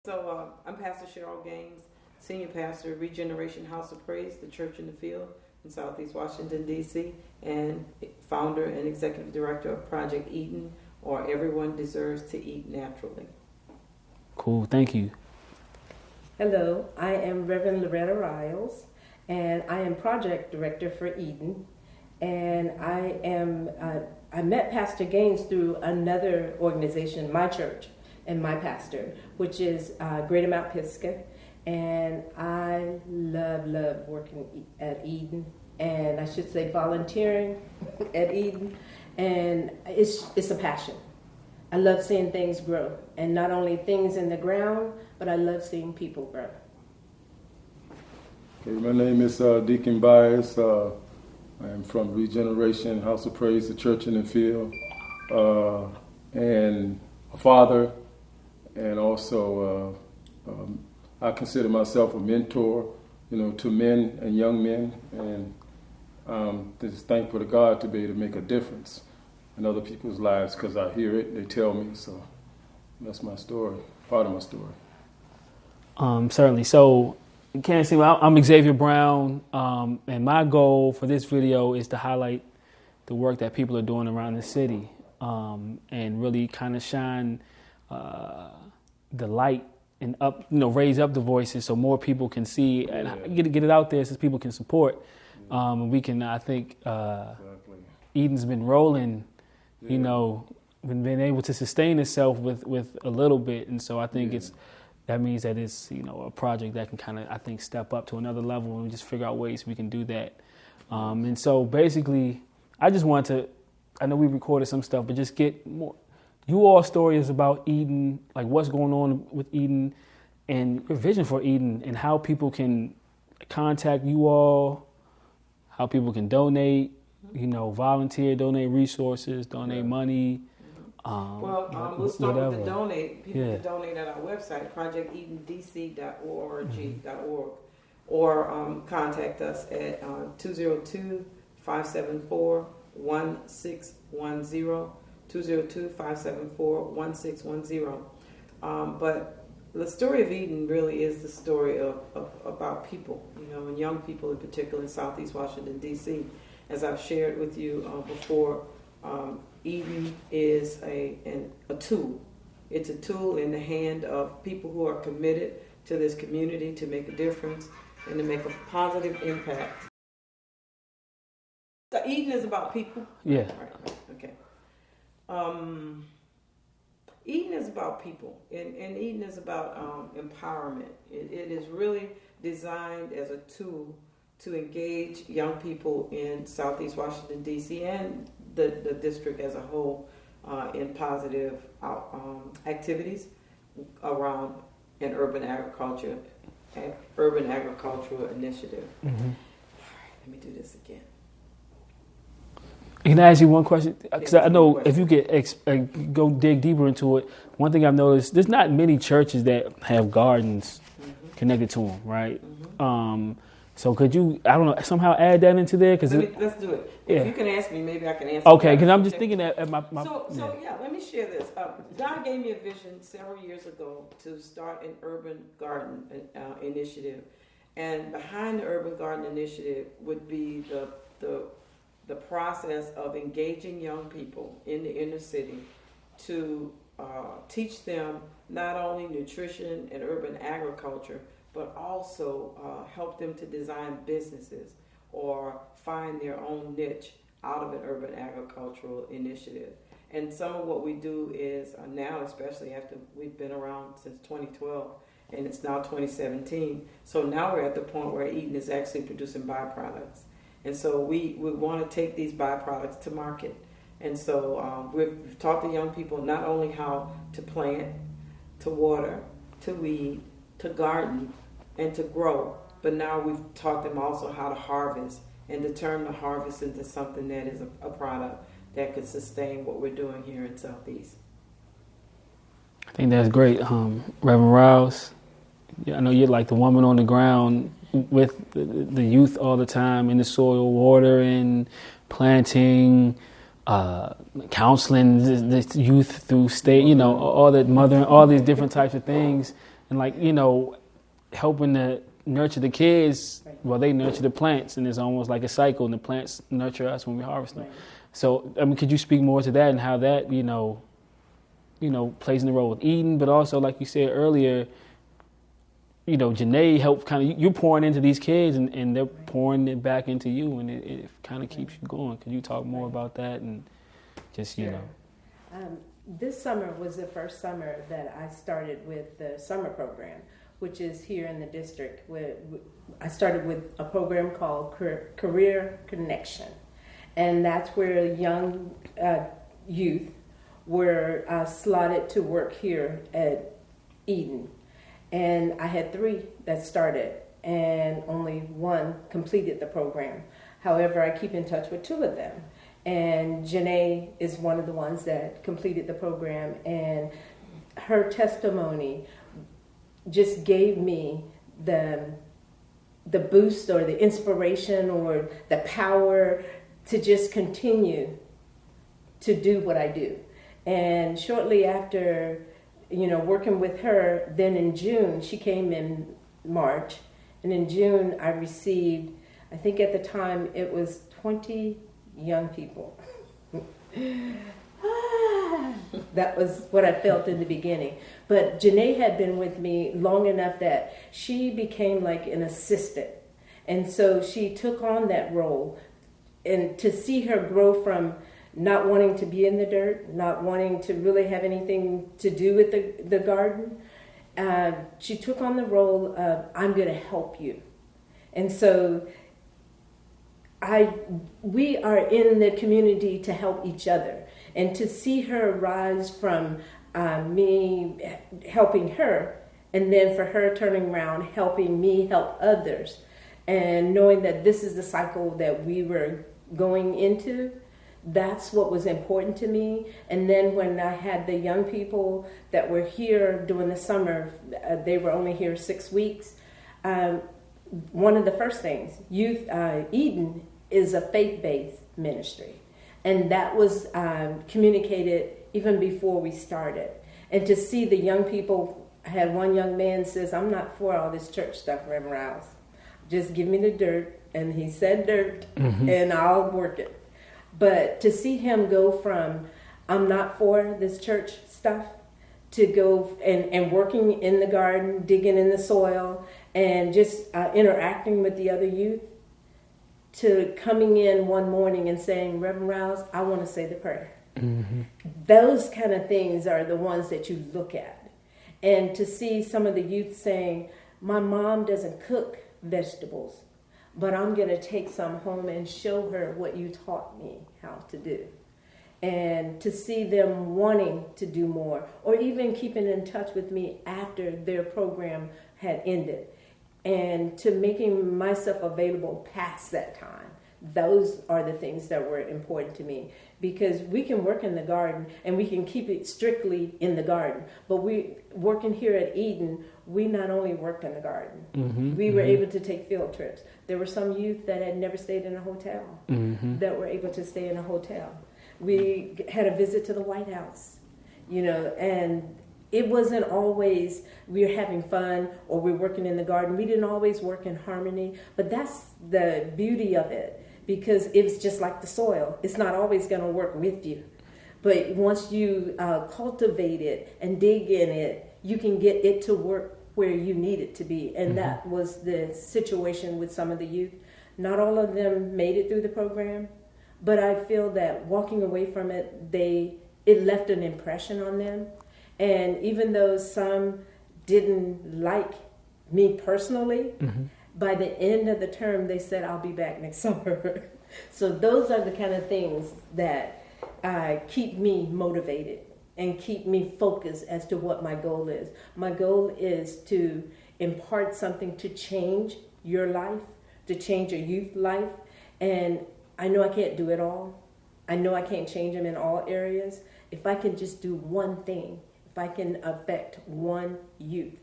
I'm Pastor Cheryl Gaines, Senior Pastor of Regeneration House of Praise, the Church in the Field in Southeast Washington, D.C., and founder and executive director of Project Eden, or Everyone Deserves to Eat Naturally. Cool, thank you. Hello, I am Reverend Loretta Riles, and I am project director for Eden. And I met Pastor Gaines through another organization, my church and my pastor, which is Greater Mount Pisgah. And I love working at Eden, and I should say volunteering at Eden. And it's a passion. I love seeing things grow, and not only things in the ground, but I love seeing people grow. Okay, my name is Deacon Byers. I am from Regeneration House of Praise, the Church in the Field, and a father, and also I consider myself a mentor, to men and young men, and just thankful to God to be able to make a difference in other people's lives, because I hear it, they tell me, so that's my story, part of my story. Certainly. So, I'm Xavier Brown, and my goal for this video is to highlight the work that people are doing around the city, and really kind of shine the light and raise up the voices so more people can see and get it out there so people can support. And we can, I think, Exactly. Eden's been rolling, been able to sustain itself with a little bit, and so I think that means that it's a project that can kind of, I think, step up to another level, and we just figure out ways we can do that. And so basically, I just want to, I know we recorded some stuff, but just get more. You all stories about Eden, like what's going on with Eden, and your vision for Eden, and how people can contact you all, how people can donate, volunteer, donate resources, donate money. We'll start with the donate. People can donate at our website, projectedendc.org, or contact us at 202-574-1610, 202-574-1610. But the story of Eden really is the story of about people, and young people in particular in Southeast Washington, D.C. As I've shared with you before, Eden is a tool. It's a tool in the hand of people who are committed to this community to make a difference and to make a positive impact. So Eden is about people? Yeah. Right. Okay. Eden is about people, and Eden is about empowerment. It is really designed as a tool to engage young people in Southeast Washington, D.C. and the district as a whole in positive activities around an urban agricultural initiative. Mm-hmm. All right, let me do this again. Can I ask you one question? Because I know if you go dig deeper into it, one thing I've noticed, there's not many churches that have gardens connected to them, right? Mm-hmm. So could you, I don't know, somehow add that into there? Let's do it. If you can ask me, maybe I can answer. Okay, because I'm just thinking that at my let me share this. God gave me a vision several years ago to start an urban garden initiative, and behind the urban garden initiative would be the process of engaging young people in the inner city to teach them not only nutrition and urban agriculture, but also help them to design businesses or find their own niche out of an urban agricultural initiative. And some of what we do is now, especially after we've been around since 2012, and it's now 2017, so now we're at the point where Eden is actually producing byproducts. And so we want to take these byproducts to market. And so we've taught the young people not only how to plant, to water, to weed, to garden, and to grow, but now we've taught them also how to harvest and to turn the harvest into something that is a product that could sustain what we're doing here in Southeast. I think that's great. Reverend Rouse, I know you're like the woman on the ground with the youth all the time in the soil, watering, planting, counseling this youth through state, you know, all that mother, all these different types of things, and like, you know, helping to nurture the kids while they nurture the plants, and it's almost like a cycle, and the plants nurture us when we harvest them. So, I mean, could you speak more to that and how that, you know, plays in the role with Eden, but also, like you said earlier, you know, Janae helped kind of, you're pouring into these kids and they're pouring it back into you, and it kind of keeps you going. Could you talk more about that and just, you know? This summer was the first summer that I started with the summer program, which is here in the district. I started with a program called Career Connection, and that's where young youth were slotted to work here at Eden. And I had 3 that started, and only 1 completed the program. However, I keep in touch with 2 of them. And Janae is one of the ones that completed the program, and her testimony just gave me the boost or the inspiration or the power to just continue to do what I do. And shortly after, you know, working with her, then in June, she came in March, and in June I received, I think at the time it was 20 young people. That was what I felt in the beginning. But Janae had been with me long enough that she became like an assistant. And so she took on that role, and to see her grow from not wanting to be in the dirt, not wanting to really have anything to do with the garden, she took on the role of, I'm going to help you. And so we are in the community to help each other. And to see her rise from me helping her, and then for her turning around, helping me help others, and knowing that this is the cycle that we were going into, that's what was important to me. And then when I had the young people that were here during the summer, they were only here 6 weeks. One of the first things, Eden is a faith-based ministry. And that was communicated even before we started. And to see the young people, I had one young man says, I'm not for all this church stuff, Reverend Rouse. Just give me the dirt. And he said dirt, and I'll work it. But to see him go from, I'm not for this church stuff, to go and working in the garden, digging in the soil, and just interacting with the other youth, to coming in one morning and saying, Reverend Rouse, I want to say the prayer. Those kind of things are the ones that you look at. And to see some of the youth saying, my mom doesn't cook vegetables, but I'm going to take some home and show her what you taught me how to do. And to see them wanting to do more, or even keeping in touch with me after their program had ended, and to making myself available past that time. Those are the things that were important to me, because we can work in the garden and we can keep it strictly in the garden. But we working here at Eden, we not only worked in the garden, we were able to take field trips. There were some youth that had never stayed in a hotel that were able to stay in a hotel. We had a visit to the White House, you know, and it wasn't always we're having fun or we're working in the garden. We didn't always work in harmony, but that's the beauty of it, because it's just like the soil. It's not always going to work with you. But once you cultivate it and dig in it, you can get it to work where you need it to be. And that was the situation with some of the youth. Not all of them made it through the program, but I feel that walking away from it, it left an impression on them. And even though some didn't like me personally, by the end of the term, they said, I'll be back next summer. So those are the kind of things that keep me motivated and keep me focused as to what my goal is. My goal is to impart something to change your life, to change a youth life. And I know I can't do it all. I know I can't change them in all areas. If I can just do one thing, if I can affect one youth,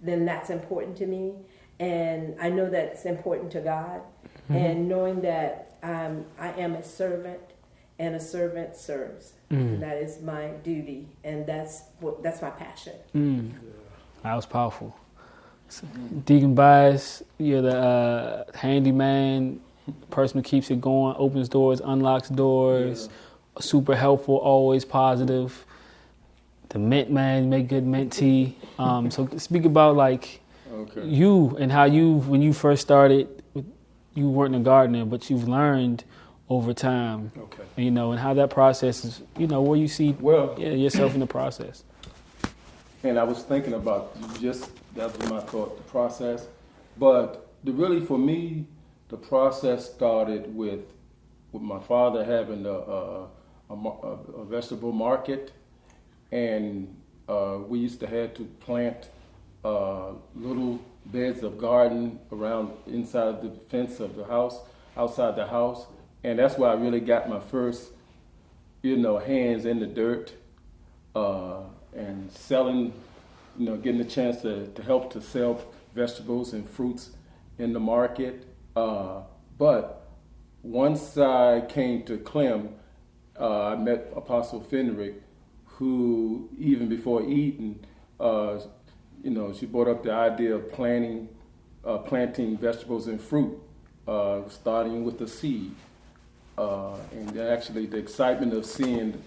then that's important to me. And I know that's important to God. And knowing that I am a servant and a servant serves. And that is my duty, and that's my passion. That was powerful. So, Deacon Bias, you're the handyman, person who keeps it going, opens doors, unlocks doors, super helpful, always positive. The mint man, make good mint tea. So speak about like you and how when you first started, you weren't a gardener, but you've learned over time. Okay. And how that process is, where you see yourself in the process. And I was thinking about that was my thought, the process. But really for me, the process started with my father having a vegetable market. And we used to have to plant little beds of garden around inside the fence of the house, outside the house. And that's where I really got my first, hands in the dirt and selling, getting a chance to help to sell vegetables and fruits in the market. But once I came to Clem, I met Apostle Fenrick, who even before Eden, she brought up the idea of planting vegetables and fruit, starting with the seed. And actually the excitement of seeing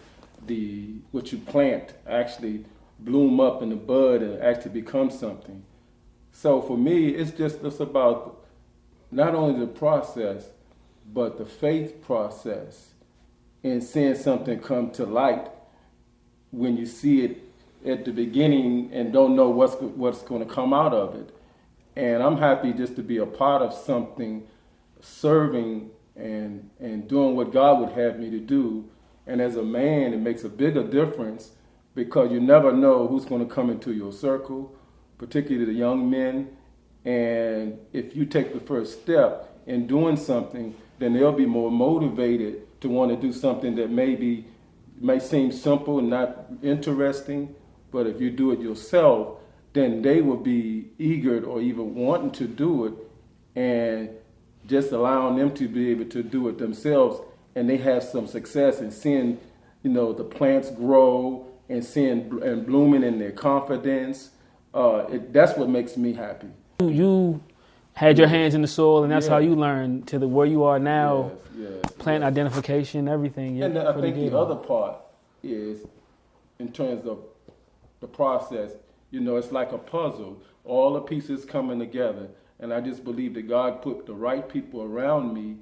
what you plant actually bloom up in the bud and actually become something. So for me, it's about not only the process, but the faith process and seeing something come to light when you see it at the beginning and don't know what's going to come out of it. And I'm happy just to be a part of something, serving and doing what God would have me to do. And as a man, it makes a bigger difference because you never know who's going to come into your circle, particularly the young men. And if you take the first step in doing something, then they'll be more motivated to want to do something that may seem simple and not interesting. But if you do it yourself, then they will be eager or even wanting to do it, and just allowing them to be able to do it themselves, and they have some success in seeing, the plants grow and seeing and blooming in their confidence. That's what makes me happy. You had your hands in the soil, and that's how you learned to where you are now. Yes, plant identification, everything. And I think the other part is, in terms of the process, it's like a puzzle. All the pieces coming together. And I just believe that God put the right people around me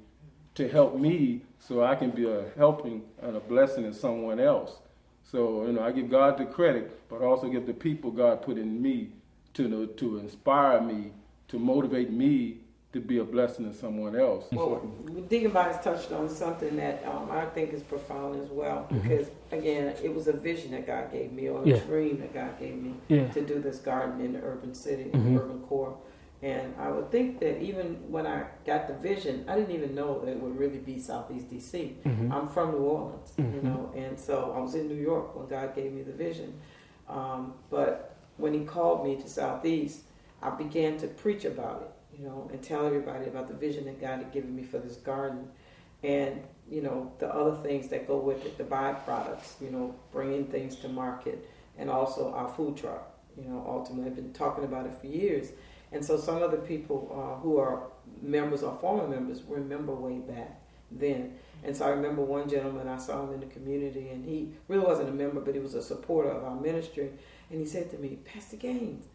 to help me so I can be a helping and a blessing in someone else. So, I give God the credit, but also give the people God put in me to inspire me, to motivate me to be a blessing to someone else. Well, Deacon Bias touched on something that I think is profound as well, because again, it was a vision that God gave me, or a dream that God gave me to do this garden in the urban city, in the urban core. And I would think that even when I got the vision, I didn't even know that it would really be Southeast DC. I'm from New Orleans, and so I was in New York when God gave me the vision. But when He called me to Southeast, I began to preach about it. And tell everybody about the vision that God had given me for this garden, and the other things that go with it, the byproducts, bringing things to market, and also our food truck. Ultimately, I've been talking about it for years, and so some of the people who are members or former members remember way back then. And so I remember one gentleman, I saw him in the community, and he really wasn't a member, but he was a supporter of our ministry, and he said to me, "Pastor Gaines,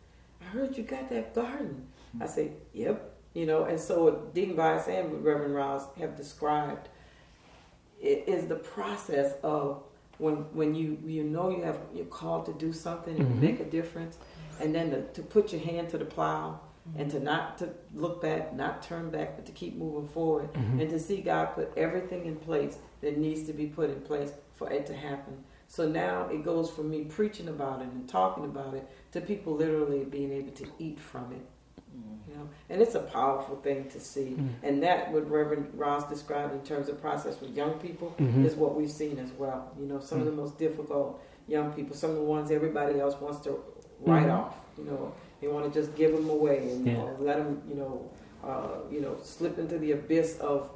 I heard you got that garden." I said, "Yep." And so what Deacon Bias and Reverend Rouse have described is the process of when you're called to do something and make a difference, and then to put your hand to the plow and to look back, not turn back, but to keep moving forward, and to see God put everything in place that needs to be put in place for it to happen. So now it goes from me preaching about it and talking about it to people literally being able to eat from it. And it's a powerful thing to see. And that, what Reverend Ross described in terms of process with young people, is what we've seen as well. Some of the most difficult young people, some of the ones everybody else wants to write off. They want to just give them away and let them, slip into the abyss of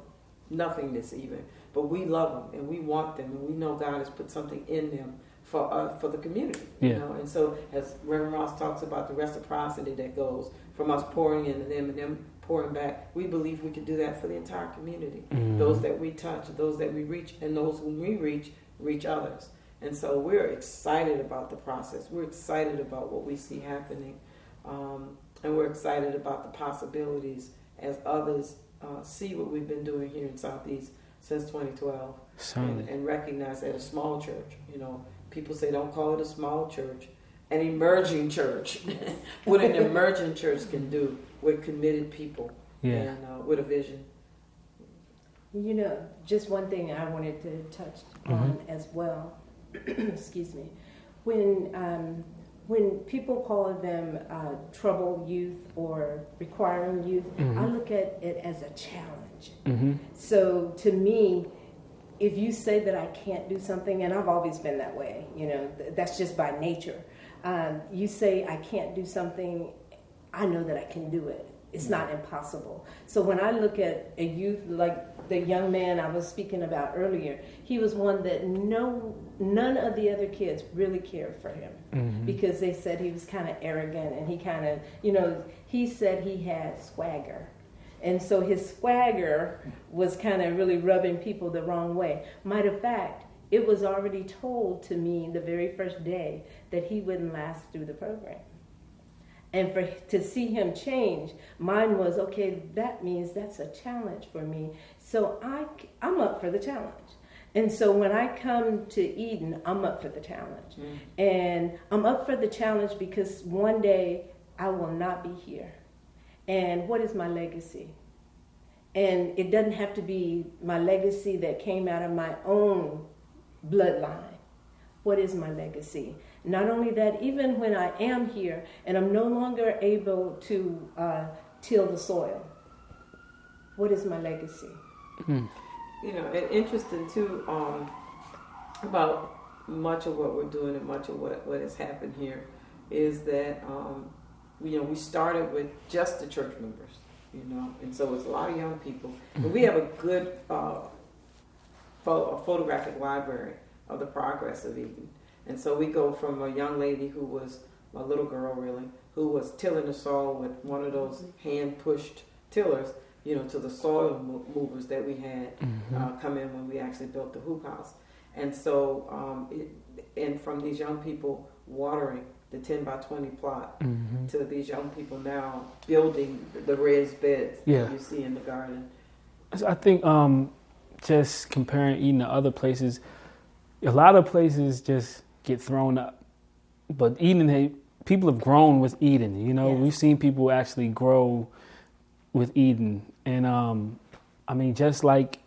nothingness even. but we love them and we want them, and we know God has put something in them for the community. Yeah. You know? And so, as Reverend Ross talks about the reciprocity that goes from us pouring into them and them pouring back, we believe we can do that for the entire community. Mm-hmm. Those that we touch, those that we reach, and those whom we reach others. And so we're excited about the process. We're excited about what we see happening. And we're excited about the possibilities as others see what we've been doing here in Southeast since 2012. And recognize that a small church, you know, people say don't call it a small church, an emerging church. What an emerging church can do with committed people and with a vision. You know, just one thing I wanted to touch on as well. Excuse me. When people call them troubled youth or requiring youth, I look at it as a challenge. So to me, if you say that I can't do something, and I've always been that way, you know, that's just by nature. You say I can't do something, I know that I can do it. It's not impossible. So when I look at a youth like the young man I was speaking about earlier, he was one that none of the other kids really cared for him because they said he was kind of arrogant and he kind of, you know, he said he had swagger. And so his swagger was kind of really rubbing people the wrong way. Matter of fact, it was already told to me the very first day that he wouldn't last through the program. And to see him change, mine was, okay, that means that's a challenge for me. So I'm up for the challenge. And so when I come to Eden, I'm up for the challenge. And I'm up for the challenge because one day I will not be here. And what is my legacy? And it doesn't have to be my legacy that came out of my own bloodline. What is my legacy? Not only that, even when I am here and I'm no longer able to till the soil, what is my legacy? You know, and interesting too about much of what we're doing and much of what has happened here is that you know, we started with just the church members, you know, and so it's a lot of young people. But we have a good photographic library of the progress of Eden. And so we go from a young lady who was a little girl, really, who was tilling the soil with one of those hand-pushed tillers, you know, to the soil movers that we had come in when we actually built the hoop house. And so, and from these young people watering the 10 by 20 plot to these young people now building the raised beds that you see in the garden. I think just comparing Eden to other places, a lot of places just get thrown up. But Eden, people have grown with Eden, you know. Yes. We've seen people actually grow with Eden. And I mean, just like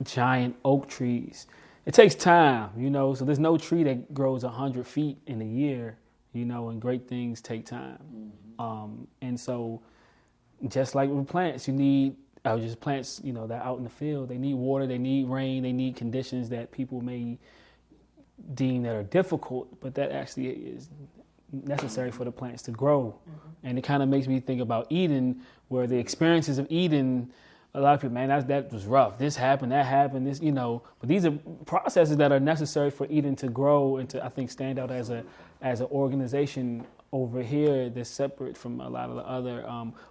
giant oak trees, it takes time, you know. So there's no tree that grows 100 feet in a year, you know, and great things take time. And so just like with plants, you need, just plants, you know, that out in the field, they need water, they need rain, they need conditions that people may deem that are difficult, but that actually is necessary for the plants to grow. And it kind of makes me think about Eden, where the experiences of Eden, a lot of people, man, that was rough. This happened, that happened, this, you know. But these are processes that are necessary for Eden to grow and to, I think, stand out as an organization over here that's separate from a lot of the other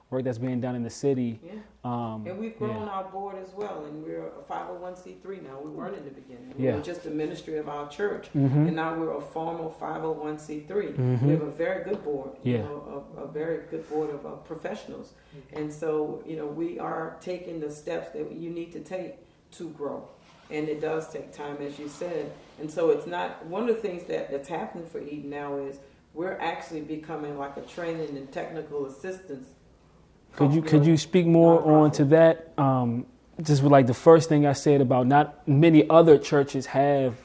work that's being done in the city. And we've grown our board as well, and we're a 501c3 now. We weren't in the beginning. We were just the ministry of our church, and now we're a formal 501c3. We have a very good board, you know, a very good board of professionals. And so, you know, we are taking the steps that you need to take to grow. And it does take time, as you said. And so it's not, one of the things that's happening for Eden now is we're actually becoming like a training and technical assistance. Could you speak more on to that? Just with like the first thing I said about not many other churches have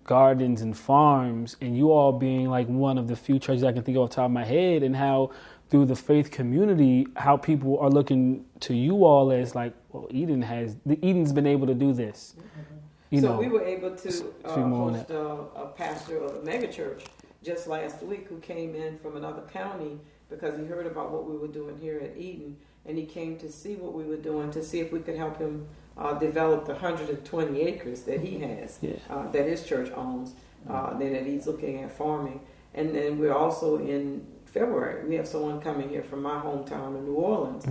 gardens and farms, and you all being like one of the few churches I can think of off the top of my head, and how through the faith community, how people are looking to you all as like, well, Eden's been able to do this. You know, we were able to host a pastor of a mega church just last week who came in from another county because he heard about what we were doing here at Eden, and he came to see what we were doing to see if we could help him developed 120 acres that he has, that his church owns, then that he's looking at farming. And then we're also in February, we have someone coming here from my hometown of New Orleans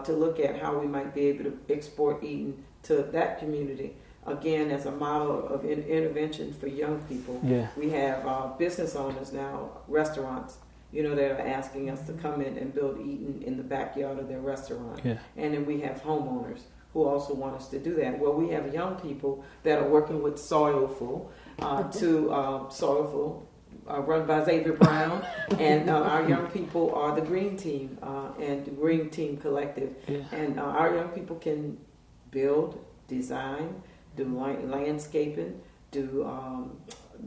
to look at how we might be able to export Eden to that community. Again, as a model of intervention for young people. Yeah. We have business owners now, restaurants, that are asking us to come in and build Eden in the backyard of their restaurant. Yeah. And then we have homeowners who also want us to do that. Well, we have young people that are working with Soilful, Soilful, run by Xavier Brown, and our young people are the Green Team and the Green Team Collective. Yeah. And our young people can build, design, do landscaping, do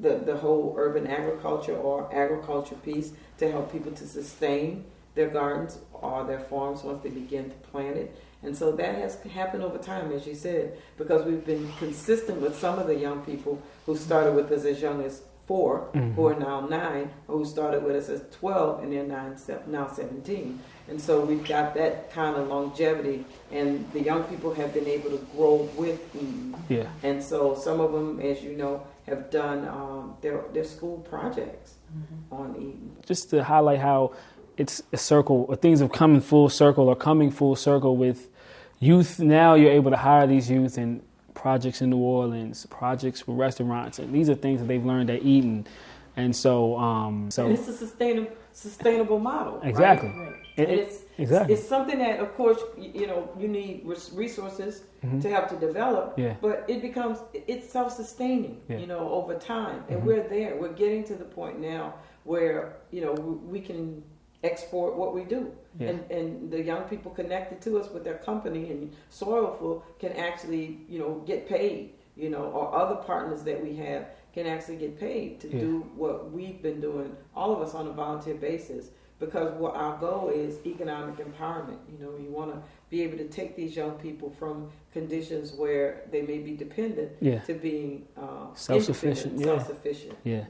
the whole urban agriculture or agriculture piece to help people to sustain their gardens or their farms once they begin to plant it. And so that has happened over time, as you said, because we've been consistent with some of the young people who started with us as young as 4, who are now 9, or who started with us as 12 and they're now 17. And so we've got that kind of longevity, and the young people have been able to grow with Eden. Yeah. And so some of them, as you know, have done their school projects on Eden. Just to highlight how it's a circle, or things have come in full circle, or coming full circle with youth. Now you're able to hire these youth and projects in New Orleans, projects with restaurants, and these are things that they've learned at Eden. And so and it's a sustainable model. Exactly. Right? Exactly. It's something that, of course, you need resources to help to develop, but it's self-sustaining, over time. And we're there. We're getting to the point now where, we can export what we do. Yeah. And the young people connected to us with their company and Soilful can actually, get paid, or other partners that we have can actually get paid to do what we've been doing, all of us on a volunteer basis, because what our goal is economic empowerment. You want to be able to take these young people from conditions where they may be dependent to being self-sufficient. Self-sufficient. Yeah.